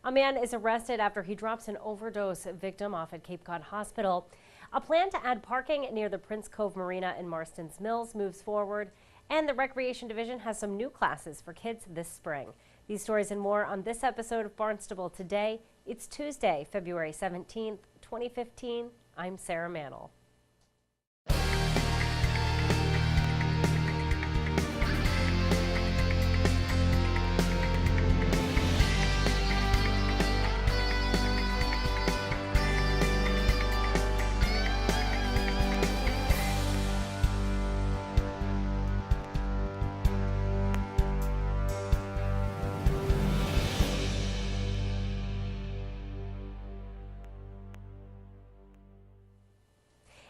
A man is arrested after he drops an overdose victim off at Cape Cod Hospital. A plan to add parking near the Prince Cove Marina in Marston's Mills moves forward, and the Recreation Division has some new classes for kids this spring. These stories and more on this episode of Barnstable Today. It's Tuesday, February 17th, 2015. I'm Sarah Mantle.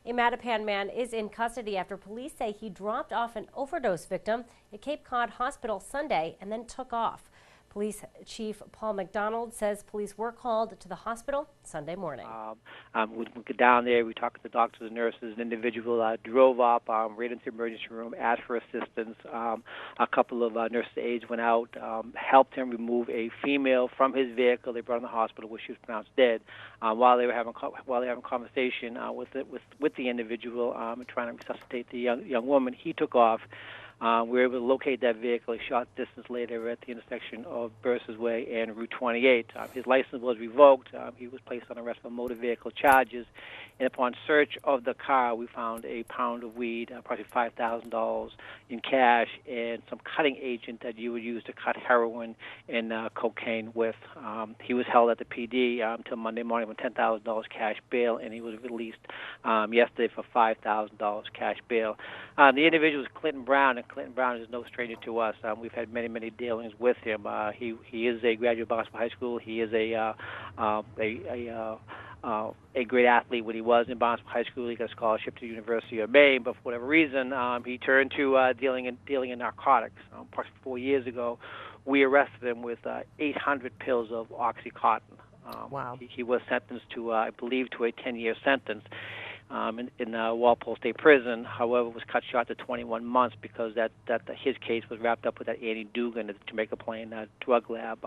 A Mattapan man is in custody after police say he dropped off an overdose victim at Cape Cod Hospital Sunday and then took off. Police Chief Paul McDonald says police were called to the hospital Sunday morning. We got down there, we talked to the doctors and nurses. An individual drove up right into the emergency room, asked for assistance. A couple of nurses aides went out, helped him remove a female from his vehicle. They brought her to the hospital where she was pronounced dead. While they were having conversation with the individual and trying to resuscitate the young woman, he took off. We were able to locate that vehicle a short distance later at the intersection of Bursar's Way and Route 28. His license was revoked. He was placed on arrest for motor vehicle charges. And upon search of the car, we found a pound of weed, approximately $5,000 in cash, and some cutting agent that you would use to cut heroin and cocaine with. He was held at the PD until Monday morning with $10,000 cash bail, and he was released yesterday for $5,000 cash bail. The individual is Clinton Brown, and Clinton Brown is no stranger to us. We've had many dealings with him. He is a graduate of Barnstable High School. He is a great athlete when he was in Barnstable High School. He got a scholarship to the University of Maine, but for whatever reason, he turned to dealing in narcotics. Approximately 4 years ago, we arrested him with 800 pills of OxyContin. Wow. He was sentenced to, I believe, to a 10-year sentence in Walpole State Prison. However, was cut short to 21 months because his case was wrapped up with that Annie Dugan at the Jamaica Plain drug lab.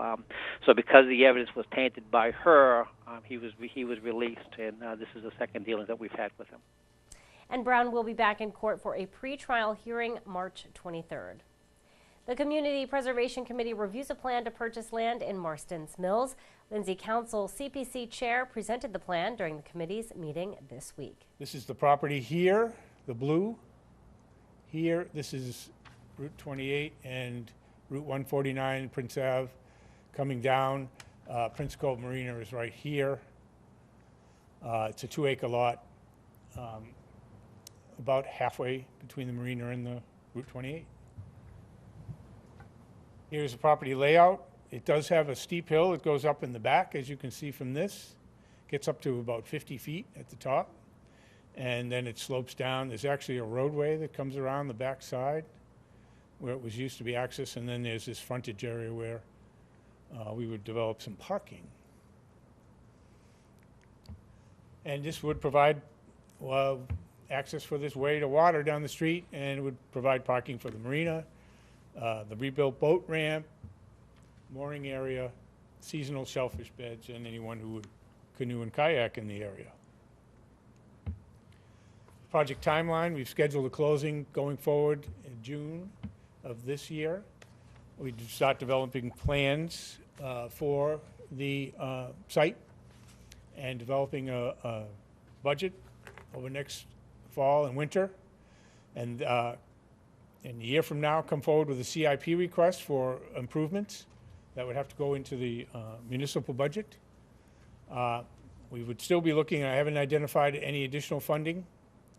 So because the evidence was tainted by her, he was released, and this is the second dealing that we've had with him. And Brown will be back in court for a pre-trial hearing March 23rd. The Community Preservation Committee reviews a plan to purchase land in Marston's Mills. Lindsay Council CPC Chair presented the plan during the committee's meeting this week. This is the property here, the blue. Here, this is Route 28 and Route 149, Prince Ave, coming down. Prince Cove Marina is right here. It's a 2-acre lot, about halfway between the marina and the Route 28. Here's the property layout. It does have a steep hill. It goes up in the back, as you can see from this. Gets up to about 50 feet at the top, and then it slopes down. There's actually a roadway that comes around the back side where it was used to be access, and then there's this frontage area where we would develop some parking. And this would provide access for this way to water down the street, and it would provide parking for the marina, the rebuilt boat ramp, mooring area, seasonal shellfish beds, and anyone who would canoe and kayak in the area. Project timeline, we've scheduled a closing going forward in June of this year. We start developing plans for the site and developing a budget over next fall and winter. And in a year from now, come forward with a CIP request for improvements that would have to go into the municipal budget. We would still be looking, I haven't identified any additional funding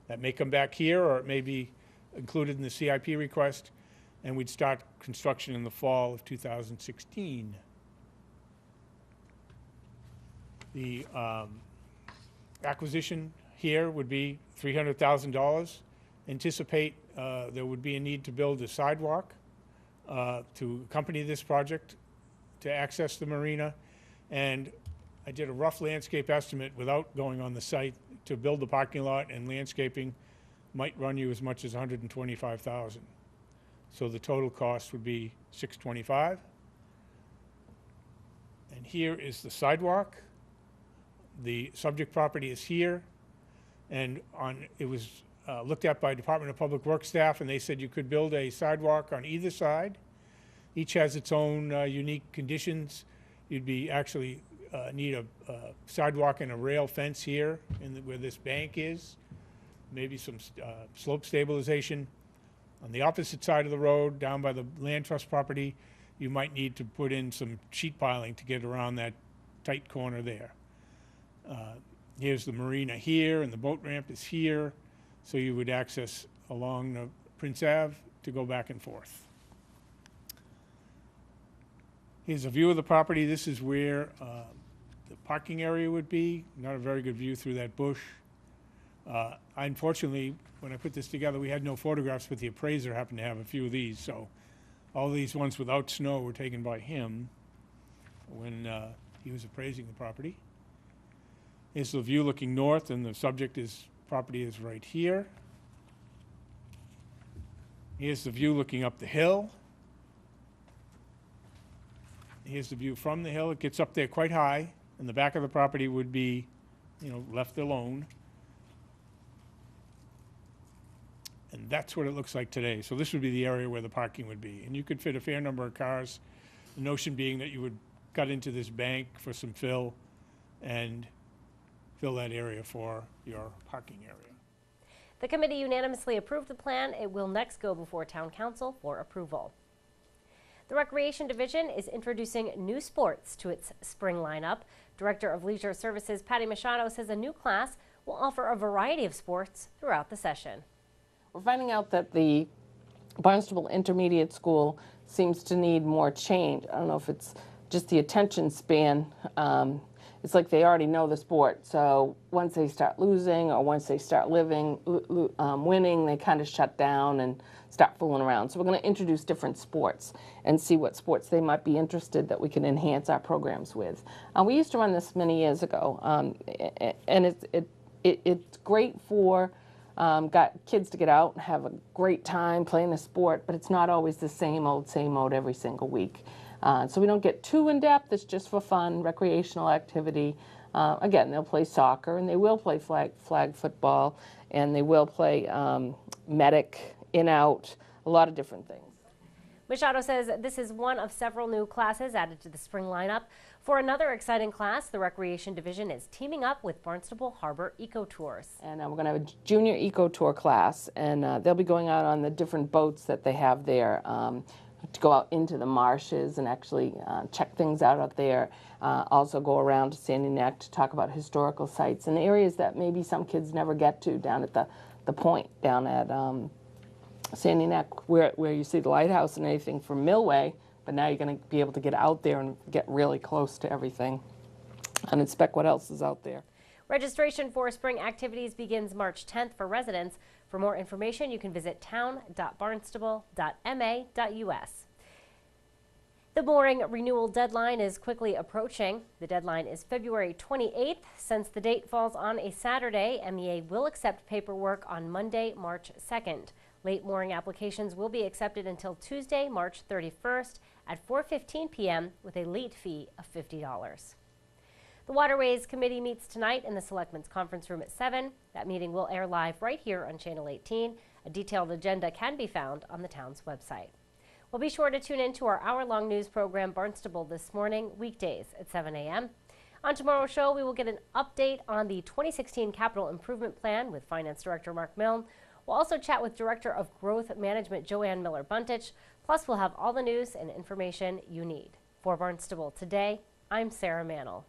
that may come back here, or it may be included in the CIP request, and we'd start construction in the fall of 2016. The acquisition here would be $300,000. Anticipate there would be a need to build a sidewalk to accompany this project to access the marina, and I did a rough landscape estimate without going on the site to build the parking lot, and landscaping might run you as much as $125,000. So the total cost would be $625,000. And And here is the sidewalk. The subject property is here. And it was looked at by Department of Public Works staff, and they said you could build a sidewalk on either side. Each has its own unique conditions. You'd be actually need a sidewalk and a rail fence here where this bank is, maybe some slope stabilization. On the opposite side of the road, down by the land trust property, you might need to put in some sheet piling to get around that tight corner there. Here's the marina here, and the boat ramp is here, so you would access along the Prince Ave to go back and forth. Here's a view of the property. This is where the parking area would be. Not a very good view through that bush. Unfortunately, when I put this together, we had no photographs, but the appraiser happened to have a few of these. So all these ones without snow were taken by him when he was appraising the property. Here's the view looking north, and the property is right here. Here's the view looking up the hill. Here's the view from the hill. It gets up there quite high, and the back of the property would be, left alone. And that's what it looks like today. So this would be the area where the parking would be. And you could fit a fair number of cars. The notion being that you would cut into this bank for some fill and fill that area for your parking area. The committee unanimously approved the plan. It will next go before Town Council for approval. The Recreation Division is introducing new sports to its spring lineup. Director of Leisure Services Patty Machado says a new class will offer a variety of sports throughout the session. We're finding out that the Barnstable Intermediate School seems to need more change. I don't know if it's just the attention span. It's like they already know the sport, so once they start losing or once they start winning, they kind of shut down and start fooling around. So we're going to introduce different sports and see what sports they might be interested that we can enhance our programs with. We used to run this many years ago, and it's great for got kids to get out and have a great time playing the sport, but it's not always the same old every single week. So we don't get too in-depth. It's just for fun, recreational activity. Again, they'll play soccer, and they will play flag football, and they will play medic, in-out, a lot of different things. Machado says this is one of several new classes added to the spring lineup. For another exciting class, the Recreation Division is teaming up with Barnstable Harbor Eco Tours. And we're going to have a junior eco tour class, and they'll be going out on the different boats that they have there. To go out into the marshes and actually check things out there. Also go around to Sandy Neck to talk about historical sites and areas that maybe some kids never get to down at the point down at Sandy Neck where you see the lighthouse and anything from Millway, but now you're going to be able to get out there and get really close to everything and inspect what else is out there. Registration for spring activities begins March 10th for residents. For more information, you can visit town.barnstable.ma.us. The mooring renewal deadline is quickly approaching. The deadline is February 28th. Since the date falls on a Saturday, MEA will accept paperwork on Monday, March 2nd. Late mooring applications will be accepted until Tuesday, March 31st at 4:15 p.m. with a late fee of $50. The Waterways Committee meets tonight in the Selectmen's Conference Room at 7. That meeting will air live right here on Channel 18. A detailed agenda can be found on the town's website. Well, be sure to tune in to our hour-long news program, Barnstable This Morning, weekdays at 7 a.m. On tomorrow's show, we will get an update on the 2016 Capital Improvement Plan with Finance Director Mark Milne. We'll also chat with Director of Growth Management Joanne Miller-Buntich. Plus, we'll have all the news and information you need. For Barnstable Today, I'm Sarah Mannel.